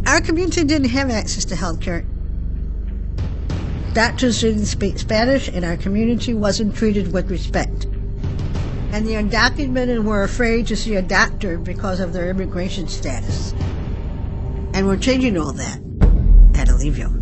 Our community didn't have access to health care. Doctors didn't speak Spanish, and our community wasn't treated with respect. And the undocumented were afraid to see a doctor because of their immigration status. And we're changing all that at Alivio.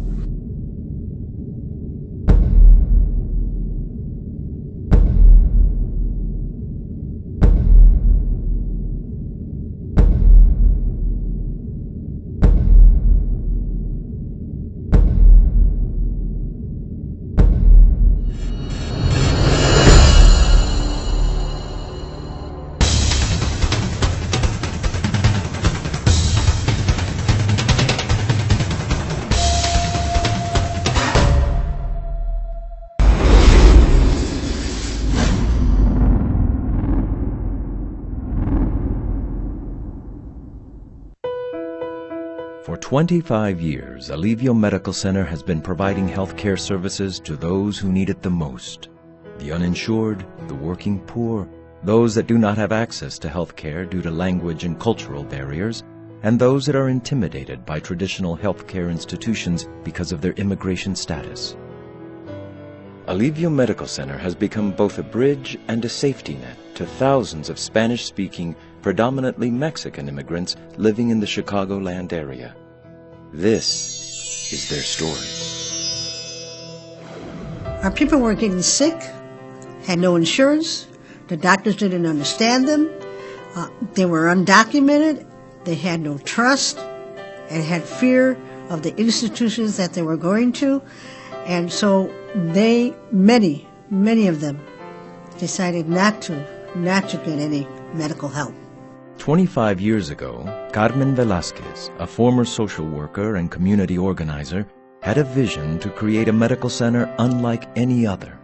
For 25 years, Alivio Medical Center has been providing health care services to those who need it the most. The uninsured, the working poor, those that do not have access to health care due to language and cultural barriers, and those that are intimidated by traditional health care institutions because of their immigration status. Alivio Medical Center has become both a bridge and a safety net to thousands of Spanish-speaking, predominantly Mexican immigrants living in the Chicagoland area. This is their story. Our people were getting sick, had no insurance, the doctors didn't understand them, they were undocumented, they had no trust, and had fear of the institutions that they were going to, and so many of them decided not to get any medical help. 25 years ago, Carmen Velázquez, a former social worker and community organizer, had a vision to create a medical center unlike any other.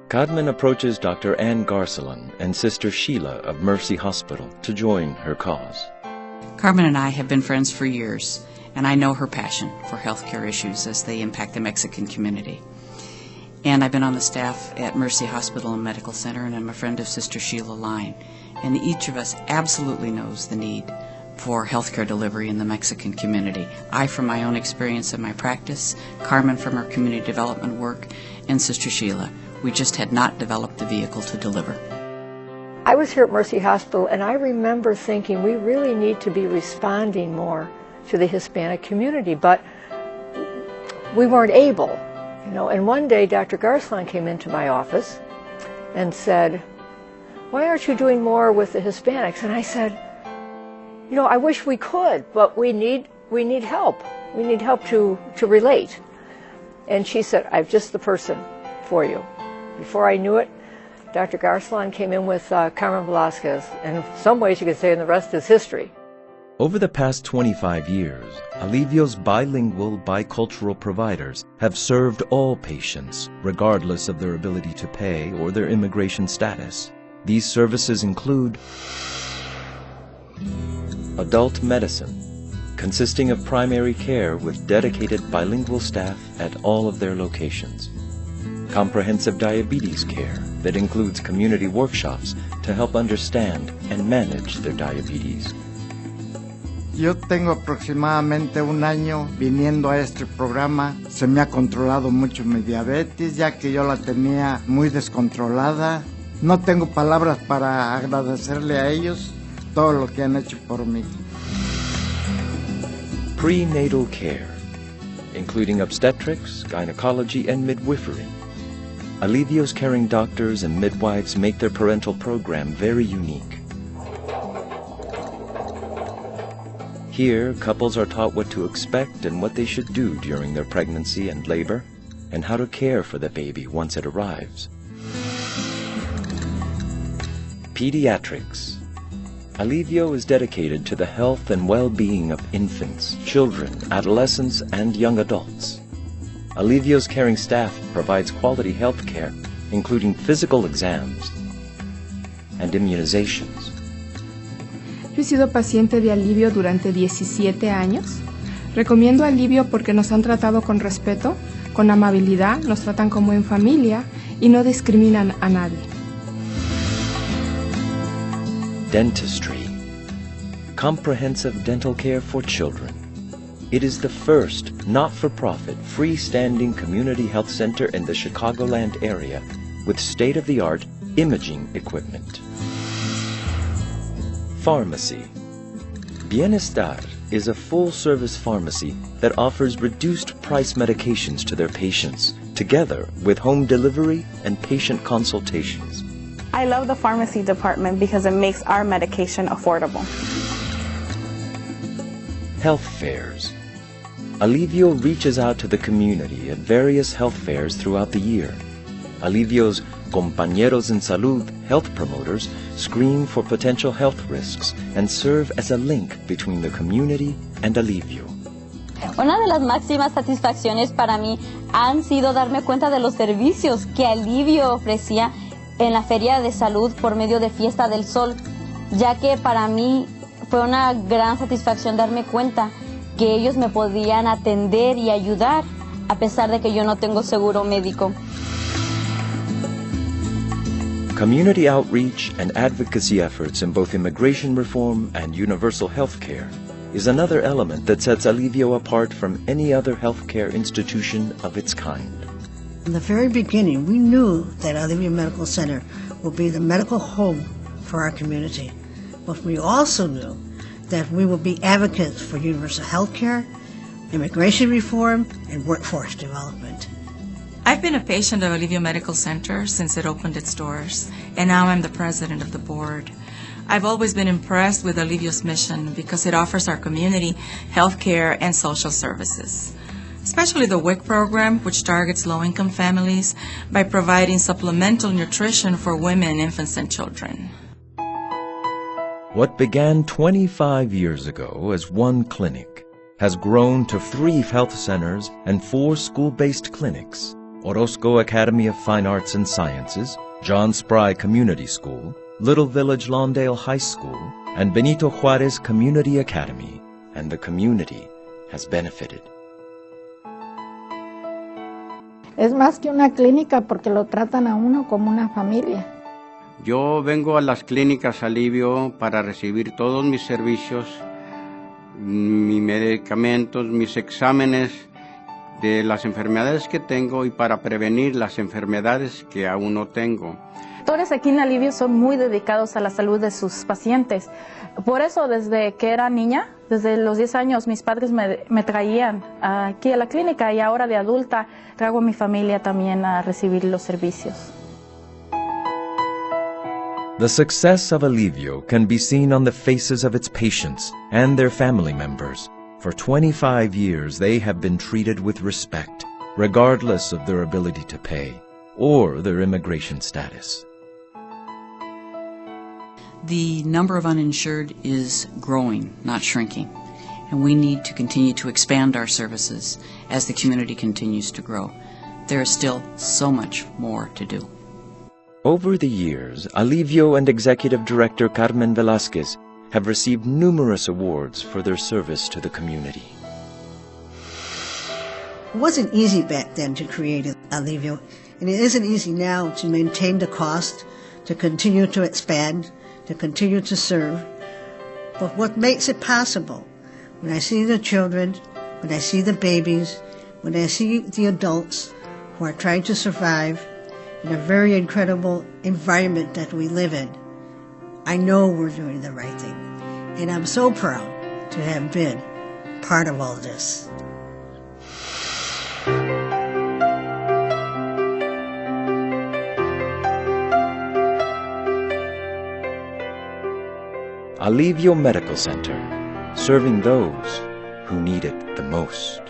Carmen approaches Dr. Ann Garceland and Sister Sheila of Mercy Hospital to join her cause. Carmen and I have been friends for years, and I know her passion for healthcare issues as they impact the Mexican community. And I've been on the staff at Mercy Hospital and Medical Center, and I'm a friend of Sister Sheila Line. And each of us absolutely knows the need for healthcare delivery in the Mexican community. I from my own experience in my practice, Carmen from her community development work, and Sister Sheila. We just had not developed the vehicle to deliver. I was here at Mercy Hospital, and I remember thinking we really need to be responding more to the Hispanic community, but we weren't able. And one day Dr. Garceland came into my office and said, "Why aren't you doing more with the Hispanics?" And I said, I wish we could, but we need help. We need help to relate. And she said, "I'm just the person for you." Before I knew it, Dr. Garceland came in with Carmen Velázquez, and in some ways you could say the rest is history. Over the past 25 years, Alivio's bilingual, bicultural providers have served all patients, regardless of their ability to pay or their immigration status. These services include adult medicine, consisting of primary care with dedicated bilingual staff at all of their locations. Comprehensive diabetes care that includes community workshops to help understand and manage their diabetes. Yo tengo aproximadamente un año viniendo a este programa. Se me ha controlado mucho mi diabetes, ya que yo la tenía muy descontrolada. No tengo palabras para agradecerle a ellos todo lo que han hecho por mí. Prenatal care, including obstetrics, gynecology, and midwifery. Alivio's caring doctors and midwives make their parental program very unique. Here, couples are taught what to expect and what they should do during their pregnancy and labor, and how to care for the baby once it arrives. Pediatrics. Alivio is dedicated to the health and well-being of infants, children, adolescents, and young adults. Alivio's caring staff provides quality health care, including physical exams and immunizations. Yo he sido paciente de Alivio durante 17 años. Recomiendo Alivio porque nos han tratado con respeto, con amabilidad, nos tratan como en familia y no discriminan a nadie. Dentistry. Comprehensive dental care for children. It is the first not-for-profit freestanding community health center in the Chicagoland area with state-of-the-art imaging equipment. Pharmacy. Bienestar is a full-service pharmacy that offers reduced-price medications to their patients, together with home delivery and patient consultations. I love the pharmacy department because it makes our medication affordable. Health fairs. Alivio reaches out to the community at various health fairs throughout the year. Alivio's Compañeros en Salud health promoters screen for potential health risks and serve as a link between the community and Alivio. Una de las máximas satisfacciones para mí han sido darme cuenta de los servicios que Alivio ofrecía en la Feria de Salud por medio de Fiesta del Sol, ya que para mí fue una gran satisfacción darme cuenta que ellos me podían atender y ayudar a pesar de que yo no tengo seguro médico. Community outreach and advocacy efforts in both immigration reform and universal health care is another element that sets Alivio apart from any other healthcare institution of its kind. From the very beginning, we knew that Alivio Medical Center would be the medical home for our community. But we also knew that we would be advocates for universal health care, immigration reform, and workforce development. I've been a patient of Alivio Medical Center since it opened its doors, and now I'm the president of the board. I've always been impressed with Alivio's mission because it offers our community health care and social services, especially the WIC program, which targets low-income families by providing supplemental nutrition for women, infants, and children. What began 25 years ago as one clinic has grown to 3 health centers and 4 school-based clinics: Orozco Academy of Fine Arts and Sciences, John Spry Community School, Little Village Lawndale High School, and Benito Juarez Community Academy, and the community has benefited. Es más que una clínica porque lo tratan a uno como una familia. Yo vengo a las clínicas Alivio para recibir todos mis servicios, mis medicamentos, mis exámenes de las enfermedades que tengo y para prevenir las enfermedades que aún no tengo. Los doctores aquí en Alivio son muy dedicados a la salud de sus pacientes. Por eso, desde que era niña, desde los 10 años, mis padres me traían aquí a la clínica y ahora de adulta traigo a mi familia también a recibir los servicios. The success of Alivio can be seen on the faces of its patients and their family members. For 25 years, they have been treated with respect, regardless of their ability to pay or their immigration status. The number of uninsured is growing, not shrinking, and we need to continue to expand our services as the community continues to grow. There is still so much more to do. Over the years, Alivio and Executive Director Carmen Velázquez have received numerous awards for their service to the community. It wasn't easy back then to create Alivio, and it isn't easy now to maintain the cost, to continue to expand, to continue to serve. But what makes it possible, when I see the children, when I see the babies, when I see the adults who are trying to survive in a very incredible environment that we live in, I know we're doing the right thing. And I'm so proud to have been part of all this. Alivio Medical Center, serving those who need it the most.